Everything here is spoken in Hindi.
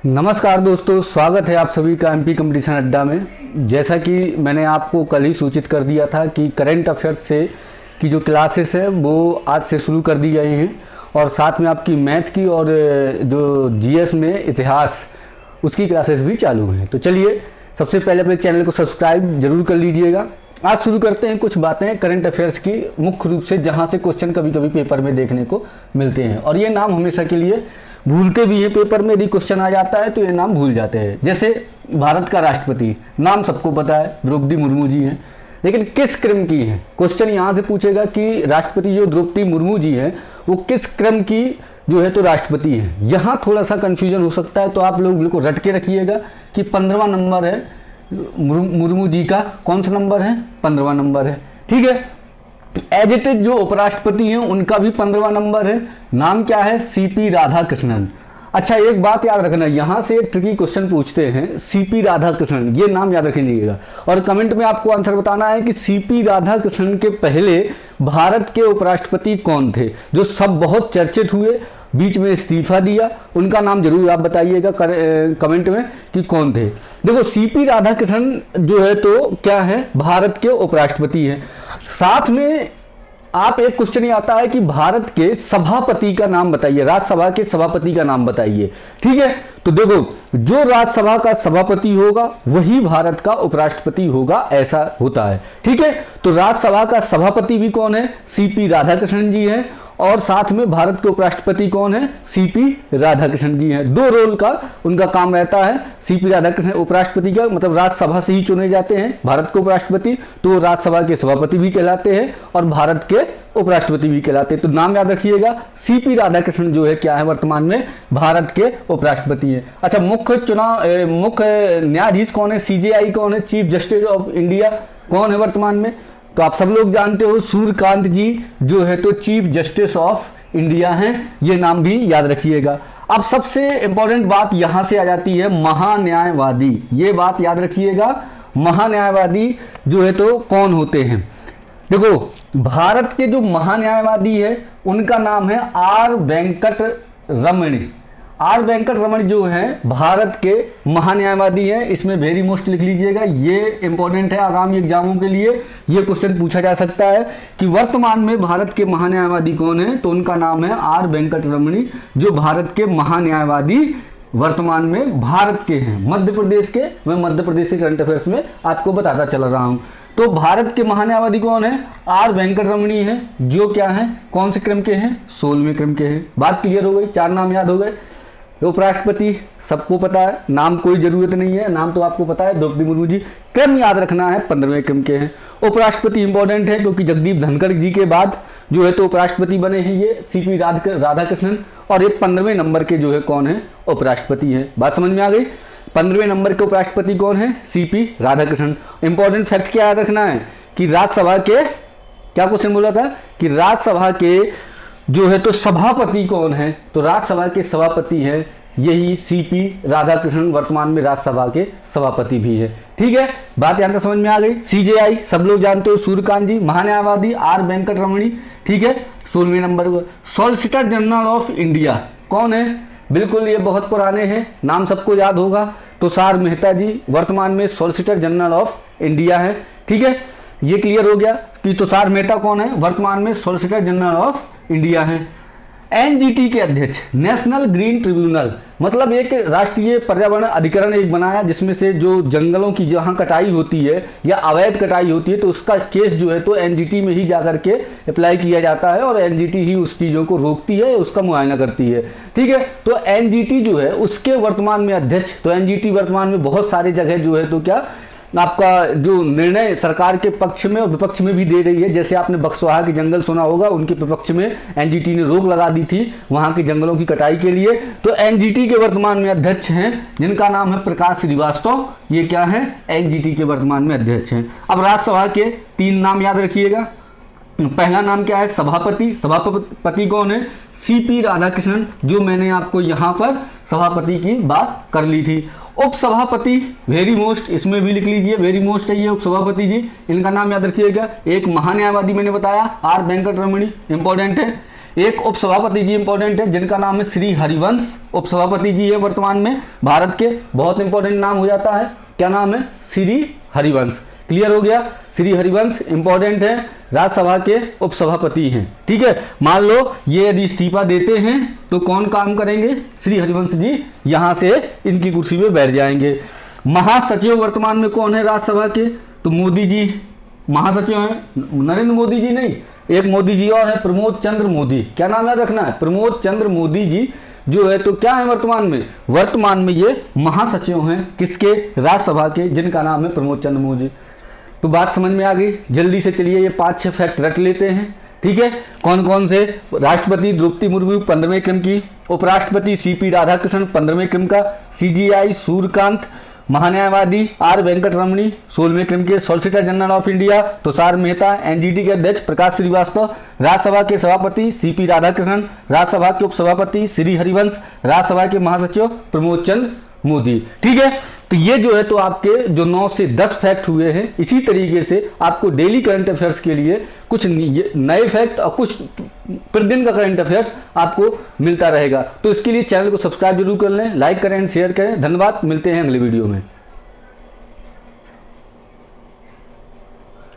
नमस्कार दोस्तों, स्वागत है आप सभी का एमपी कंपटीशन अड्डा में। जैसा कि मैंने आपको कल ही सूचित कर दिया था कि करंट अफेयर्स से की जो क्लासेस है वो आज से शुरू कर दी गई हैं और साथ में आपकी मैथ की और जो जीएस में इतिहास उसकी क्लासेस भी चालू हैं। तो चलिए सबसे पहले अपने चैनल को सब्सक्राइब जरूर कर लीजिएगा। आज शुरू करते हैं कुछ बातें करंट अफेयर्स की, मुख्य रूप से जहाँ से क्वेश्चन कभी कभी पेपर में देखने को मिलते हैं और ये नाम हमेशा के लिए भूलते भी हैं। पेपर में यदि क्वेश्चन आ जाता है तो ये नाम भूल जाते हैं। जैसे भारत का राष्ट्रपति नाम सबको पता है, द्रौपदी मुर्मू जी हैं, लेकिन किस क्रम की हैं? क्वेश्चन यहाँ से पूछेगा कि राष्ट्रपति जो द्रौपदी मुर्मू जी हैं वो किस क्रम की जो है तो राष्ट्रपति हैं। यहाँ थोड़ा सा कंफ्यूजन हो सकता है, तो आप लोग बिल्कुल रट के रखिएगा कि 15वां नंबर है मुर्मू जी का। कौन सा नंबर है? 15वां नंबर है। ठीक है। एज इट इज जो उपराष्ट्रपति हैं उनका भी 15वां नंबर है। नाम क्या है? सीपी राधाकृष्णन। अच्छा, एक बात याद रखना, यहाँ से एक ट्रिकी क्वेश्चन पूछते हैं, सीपी राधाकृष्णन, ये नाम याद रखिएगा और कमेंट में आपको आंसर बताना है कि सीपी राधाकृष्णन के पहले भारत के उपराष्ट्रपति कौन थे, जो सब बहुत चर्चित हुए, बीच में इस्तीफा दिया, उनका नाम जरूर आप बताइएगा कमेंट में कि कौन थे। देखो, सीपी राधाकृष्णन जो है तो क्या है, भारत के उपराष्ट्रपति हैं। साथ में आप एक क्वेश्चन ये आता है कि भारत के सभापति का नाम बताइए, राज्यसभा के सभापति का नाम बताइए। ठीक है, तो देखो, जो राज्यसभा का सभापति होगा वही भारत का उपराष्ट्रपति होगा, ऐसा होता है। ठीक है, तो राज्यसभा का सभापति भी कौन है? सीपी राधाकृष्णन जी हैं और साथ में भारत के उपराष्ट्रपति कौन है? सीपी राधाकृष्णन जी हैं। दो रोल का उनका काम रहता है। सीपी राधाकृष्णन उपराष्ट्रपति का मतलब राज्यसभा से ही चुने जाते हैं भारत के उपराष्ट्रपति, तो राज्यसभा के सभापति भी कहलाते हैं और भारत के उपराष्ट्रपति भी कहलाते हैं। तो नाम याद रखिएगा, सीपी राधाकृष्णन जो है क्या है, वर्तमान में भारत के उपराष्ट्रपति हैं। अच्छा, मुख्य न्यायाधीश कौन है? सीजेआई कौन है? चीफ जस्टिस ऑफ इंडिया कौन है वर्तमान में? तो आप सब लोग जानते हो, सूर्यकांत जी जो है तो चीफ जस्टिस ऑफ इंडिया हैं। ये नाम भी याद रखिएगा। अब सबसे इंपॉर्टेंट बात यहां से आ जाती है, महान्यायवादी। ये बात याद रखिएगा, महान्यायवादी जो है तो कौन होते हैं? देखो, भारत के जो महान्यायवादी है उनका नाम है are Venkat Ramani. Are Venkat रमण जो है भारत के महान्यायवादी हैं। इसमें वेरी मोस्ट लिख लीजिएगा, ये इंपॉर्टेंट है आगामी एग्जामों के लिए। ये क्वेश्चन पूछा जा सकता है कि वर्तमान में भारत के महान्यायवादी कौन है, तो उनका नाम है आर वेंकट रमणी, जो भारत के महान्यायवादी वर्तमान में भारत के हैं, मध्य प्रदेश के। मैं मध्य प्रदेश के करंट अफेयर्स में आपको बताता चल रहा हूं। तो भारत के महान्यायवादी कौन है? आर वेंकट रमणी है, जो क्या है, कौन से क्रम के हैं? 16वें क्रम के हैं। बात क्लियर हो गई, चार नाम याद हो गए। उपराष्ट्रपति सबको पता है, नाम कोई जरूरत नहीं है, नाम तो आपको पता है, द्रौपदी मुर्मू जी। क्रम याद रखना है, 15वें क्रम के हैं। उपराष्ट्रपति इंपॉर्टेंट है क्योंकि जगदीप धनखड़ जी के बाद जो है तो उपराष्ट्रपति बने हैं ये सीपी राधाकृष्णन, और ये 15वें नंबर के जो है कौन है? उपराष्ट्रपति है। बात समझ में आ गई? 15वें नंबर के उपराष्ट्रपति कौन है? सीपी राधाकृष्णन। इंपॉर्टेंट फैक्ट क्या याद रखना है कि राज्यसभा के, क्या क्वेश्चन बोला था कि राज्यसभा के जो है तो सभापति कौन है? तो राज्यसभा के सभापति हैं यही सीपी राधाकृष्णन, वर्तमान में राज्यसभा के सभापति भी है। ठीक है, बात यहां तक समझ में आ गई। सीजेआई सब लोग जानते हो, सूर्यकांत जी। महान्यायवादी आर वेंकट रमणी। ठीक है, 16वें नंबर पर सॉलिसिटर जनरल ऑफ इंडिया कौन है? बिल्कुल, ये बहुत पुराने हैं, नाम सबको याद होगा, तुषार मेहता जी वर्तमान में सॉलिसिटर जनरल ऑफ इंडिया है। ठीक है, ये क्लियर हो गया कि तुषार मेहता कौन है? वर्तमान में सॉलिसिटर जनरल ऑफ इंडिया है। एनजीटी के अध्यक्ष, नेशनल ग्रीन ट्रिब्यूनल, मतलब एक राष्ट्रीय पर्यावरण अधिकरण एक बनाया जिसमें से जो जंगलों की जहां कटाई होती है या अवैध कटाई होती है तो उसका केस जो है तो एनजीटी में ही जाकर के अप्लाई किया जाता है और एनजीटी ही उस चीज़ों को रोकती है, उसका मुआयना करती है। ठीक है, तो एनजीटी जो है उसके वर्तमान में अध्यक्ष, तो एनजीटी वर्तमान में बहुत सारी जगह जो है तो क्या आपका जो निर्णय सरकार के पक्ष में और विपक्ष में भी दे रही है। जैसे आपने बक्सवाहा के जंगल सुना होगा, उनके विपक्ष में एनजीटी ने रोक लगा दी थी वहां के जंगलों की कटाई के लिए। तो एनजीटी के वर्तमान में अध्यक्ष हैं जिनका नाम है प्रकाश श्रीवास्तव। ये क्या है? एनजीटी के वर्तमान में अध्यक्ष हैं। अब राज्यसभा के 3 नाम याद रखिएगा। पहला नाम क्या है? सभापति। सभापति कौन है? सीपी राधाकृष्णन, जो मैंने आपको यहाँ पर सभापति की बात कर ली थी। उपसभापति वेरी मोस्ट, इसमें भी लिख लीजिए, वेरी मोस्ट है ये उपसभापति जी, इनका नाम याद रखिएगा। एक महान्यायवादी मैंने बताया आर वेंकट रमणी, इंपॉर्टेंट है। एक उपसभापति जी इंपॉर्टेंट है जिनका नाम है श्री हरिवंश, उपसभापति जी है वर्तमान में भारत के, बहुत इंपॉर्टेंट नाम हो जाता है। क्या नाम है? श्री हरिवंश। क्लियर हो गया? श्री हरिवंश इंपॉर्टेंट है, राज्यसभा के उपसभापति हैं। ठीक है, मान लो ये यदि इस्तीफा देते हैं तो कौन काम करेंगे? श्री हरिवंश जी यहां से इनकी कुर्सी पे बैठ जाएंगे। महासचिव वर्तमान में कौन है राज्यसभा के? तो मोदी जी महासचिव हैं, नरेंद्र मोदी जी नहीं, एक मोदी जी और है, प्रमोद चंद्र मोदी। क्या नाम याद रखना है? प्रमोद चंद्र मोदी जी जो है तो क्या है वर्तमान में? वर्तमान में ये महासचिव हैं किसके? राज्यसभा के, जिनका नाम है प्रमोद चंद्र मोदी। तो बात समझ में आ गई? जल्दी से चलिए ये 5-6 फैक्ट रट लेते हैं। ठीक है, कौन कौन से? राष्ट्रपति द्रौपदी मुर्मू 15वें क्रम की, उपराष्ट्रपति सीपी राधाकृष्णन 15वें क्रम का, सीजीआई सूर्यकांत, महान्यायवादी आर वेंकट रमणी 16वें क्रम के, solicitor general of India Tushar Mehta, NGT के अध्यक्ष प्रकाश श्रीवास्तव, राज्यसभा के सभापति सीपी राधाकृष्णन, राज्यसभा के उपसभापति श्री हरिवंश, राज्यसभा के महासचिव प्रमोद चंद्र मोदी। ठीक है, तो ये जो है तो आपके जो 9 से 10 फैक्ट हुए हैं। इसी तरीके से आपको डेली करंट अफेयर्स के लिए कुछ नए फैक्ट और कुछ प्रतिदिन का करंट अफेयर्स आपको मिलता रहेगा। तो इसके लिए चैनल को सब्सक्राइब जरूर कर लें, लाइक करें, शेयर करें। धन्यवाद, मिलते हैं अगले वीडियो में।